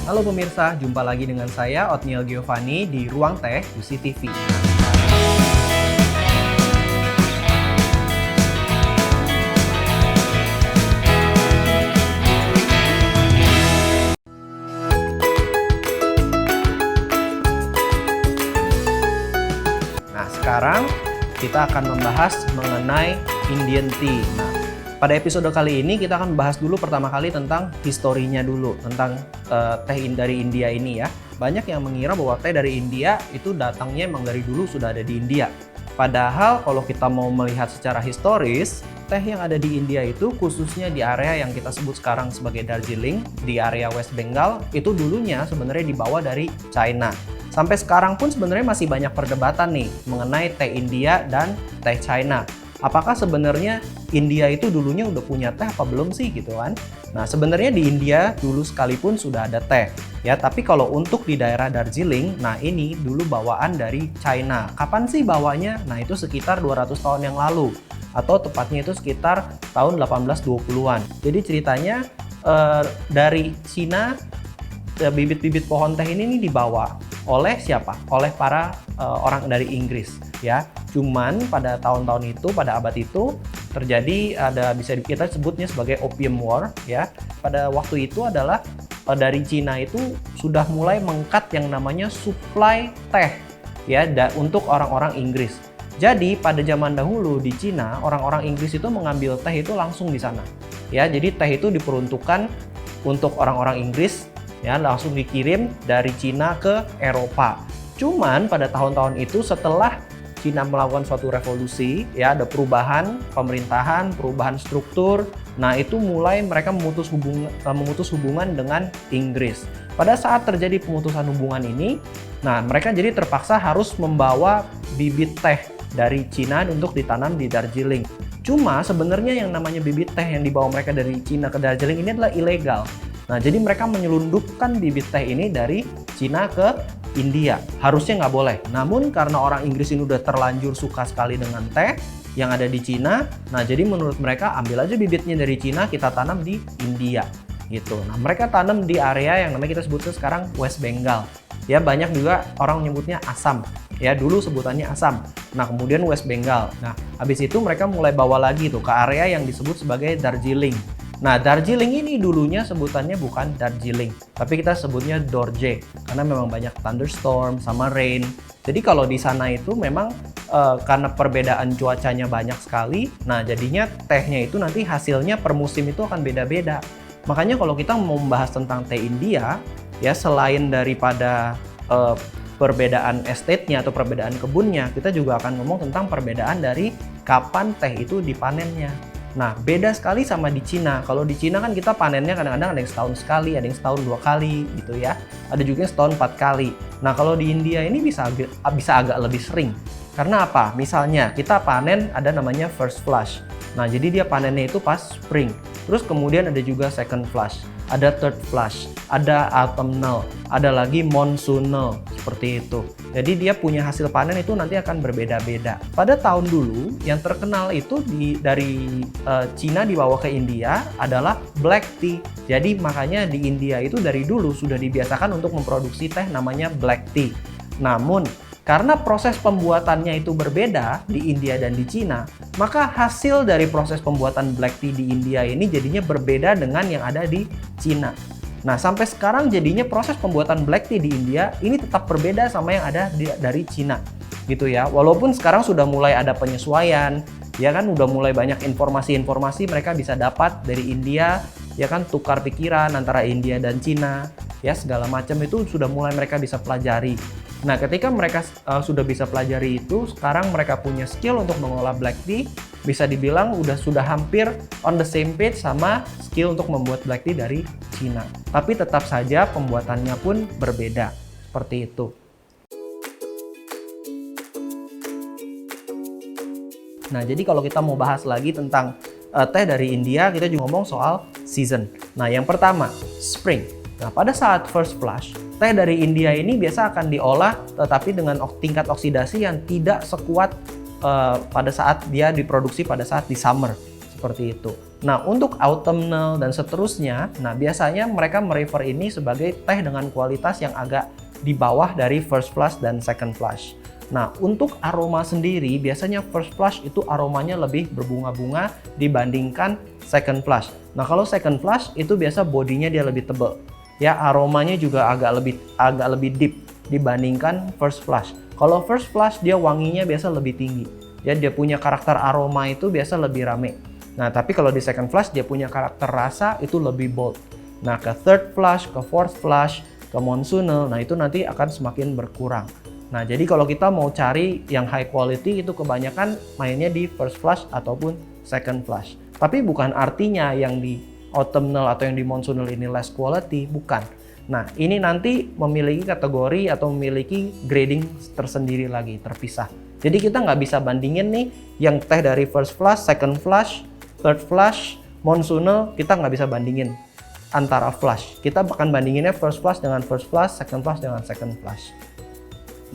Halo pemirsa, jumpa lagi dengan saya Otniel Giovanni di Ruang Teh UC TV. Nah, sekarang kita akan membahas mengenai Indian tea. Nah, pada episode kali ini kita akan bahas dulu pertama kali tentang historinya dulu, tentang teh dari India ini ya. Banyak yang mengira bahwa teh dari India itu datangnya emang dari dulu sudah ada di India. Padahal kalau kita mau melihat secara historis, teh yang ada di India itu khususnya di area yang kita sebut sekarang sebagai Darjeeling, di area West Bengal, itu dulunya sebenarnya dibawa dari China. Sampai sekarang pun sebenarnya masih banyak perdebatan nih mengenai teh India dan teh China. Apakah sebenarnya India itu dulunya udah punya teh apa belum sih gitu kan? Nah, sebenarnya di India dulu sekalipun sudah ada teh ya, tapi kalau untuk di daerah Darjeeling, nah ini dulu bawaan dari China. Kapan sih bawanya? Nah, itu sekitar 200 tahun yang lalu atau tepatnya itu sekitar tahun 1820-an. Jadi ceritanya dari Cina bibit-bibit pohon teh ini dibawa oleh siapa? Oleh para orang dari Inggris ya. Cuman pada tahun-tahun itu, pada abad itu terjadi ada bisa kita sebutnya sebagai Opium War ya. Pada waktu itu adalah dari Cina itu sudah mulai mengkat yang namanya supply teh ya untuk orang-orang Inggris. Jadi pada zaman dahulu di Cina orang-orang Inggris itu mengambil teh itu langsung di sana. Ya, jadi teh itu diperuntukkan untuk orang-orang Inggris ya, langsung dikirim dari Cina ke Eropa. Cuman pada tahun-tahun itu setelah Cina melakukan suatu revolusi, ya ada perubahan pemerintahan, perubahan struktur. Nah itu mulai mereka memutus hubungan dengan Inggris. Pada saat terjadi pemutusan hubungan ini, nah mereka jadi terpaksa harus membawa bibit teh dari Cina untuk ditanam di Darjeeling. Cuma sebenarnya yang namanya bibit teh yang dibawa mereka dari Cina ke Darjeeling ini adalah ilegal. Nah, jadi mereka menyelundupkan bibit teh ini dari Cina ke India. Harusnya nggak boleh. Namun karena orang Inggris ini udah terlanjur suka sekali dengan teh yang ada di Cina, nah jadi menurut mereka ambil aja bibitnya dari Cina, kita tanam di India gitu. Nah, mereka tanam di area yang namanya kita sebutnya sekarang West Bengal. Ya, banyak juga orang menyebutnya Assam. Ya, dulu sebutannya Assam. Nah, kemudian West Bengal. Nah, habis itu mereka mulai bawa lagi tuh ke area yang disebut sebagai Darjeeling. Nah, Darjeeling ini dulunya sebutannya bukan Darjeeling, tapi kita sebutnya Dorje karena memang banyak thunderstorm sama rain. Jadi kalau di sana itu memang karena perbedaan cuacanya banyak sekali, nah jadinya tehnya itu nanti hasilnya per musim itu akan beda-beda. Makanya kalau kita mau membahas tentang teh India, ya selain daripada perbedaan estate-nya atau perbedaan kebunnya, kita juga akan ngomong tentang perbedaan dari kapan teh itu dipanennya. Nah, beda sekali sama di Cina. Kalau di Cina kan kita panennya kadang-kadang ada yang setahun sekali, ada yang setahun 2 kali gitu ya. Ada juga yang setahun 4 kali. Nah, kalau di India ini bisa agak lebih sering. Karena apa? Misalnya kita panen ada namanya first flush. Nah, jadi dia panennya itu pas spring. Terus kemudian ada juga second flush, ada third flush, ada autumnal, ada lagi monsoonal, seperti itu. Jadi dia punya hasil panen itu nanti akan berbeda-beda. Pada tahun dulu yang terkenal itu dari Cina dibawa ke India adalah black tea. Jadi makanya di India itu dari dulu sudah dibiasakan untuk memproduksi teh namanya black tea. Namun karena proses pembuatannya itu berbeda di India dan di Cina, maka hasil dari proses pembuatan black tea di India ini jadinya berbeda dengan yang ada di Cina. Nah, sampai sekarang jadinya proses pembuatan black tea di India ini tetap berbeda sama yang ada dari Cina. Gitu ya. Walaupun sekarang sudah mulai ada penyesuaian, ya kan udah mulai banyak informasi-informasi mereka bisa dapat dari India, ya kan tukar pikiran antara India dan Cina, ya segala macam itu sudah mulai mereka bisa pelajari. Nah, ketika mereka sudah bisa pelajari itu, sekarang mereka punya skill untuk mengolah black tea, bisa dibilang sudah hampir on the same page sama skill untuk membuat black tea dari Cina. Tapi tetap saja pembuatannya pun berbeda, seperti itu. Nah, jadi kalau kita mau bahas lagi tentang teh dari India, kita juga ngomong soal season. Nah, yang pertama, spring. Nah, pada saat first flush, teh dari India ini biasa akan diolah tetapi dengan tingkat oksidasi yang tidak sekuat pada saat dia diproduksi pada saat di summer. seperti itu. Nah, untuk autumnal dan seterusnya, nah biasanya mereka merefer ini sebagai teh dengan kualitas yang agak di bawah dari first flush dan second flush. Nah, untuk aroma sendiri, biasanya first flush itu aromanya lebih berbunga-bunga dibandingkan second flush. Nah, kalau second flush itu biasa bodinya dia lebih tebal. Ya, aromanya juga agak lebih deep dibandingkan first flush. Kalau first flush dia wanginya biasa lebih tinggi. Ya, dia punya karakter aroma itu biasa lebih rame. Nah, tapi kalau di second flush dia punya karakter rasa itu lebih bold. Nah, ke third flush, ke fourth flush, ke monsoonal, nah itu nanti akan semakin berkurang. Nah, jadi kalau kita mau cari yang high quality itu kebanyakan mainnya di first flush ataupun second flush. Tapi bukan artinya yang di autumnal atau yang di monsoonal ini less quality, bukan. Nah, ini nanti memiliki kategori atau memiliki grading tersendiri lagi, terpisah. Jadi kita nggak bisa bandingin nih yang teh dari first flush, second flush, third flush, monsoonal, kita nggak bisa bandingin antara flush. Kita akan bandinginnya first flush dengan first flush, second flush dengan second flush.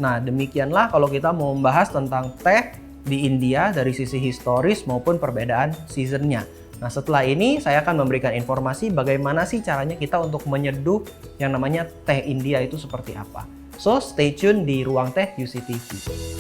Nah, demikianlah kalau kita mau membahas tentang teh di India dari sisi historis maupun perbedaan seasonnya. Nah, setelah ini saya akan memberikan informasi bagaimana sih caranya kita untuk menyeduh yang namanya teh India itu seperti apa. So, stay tune di Ruang Teh UCTV.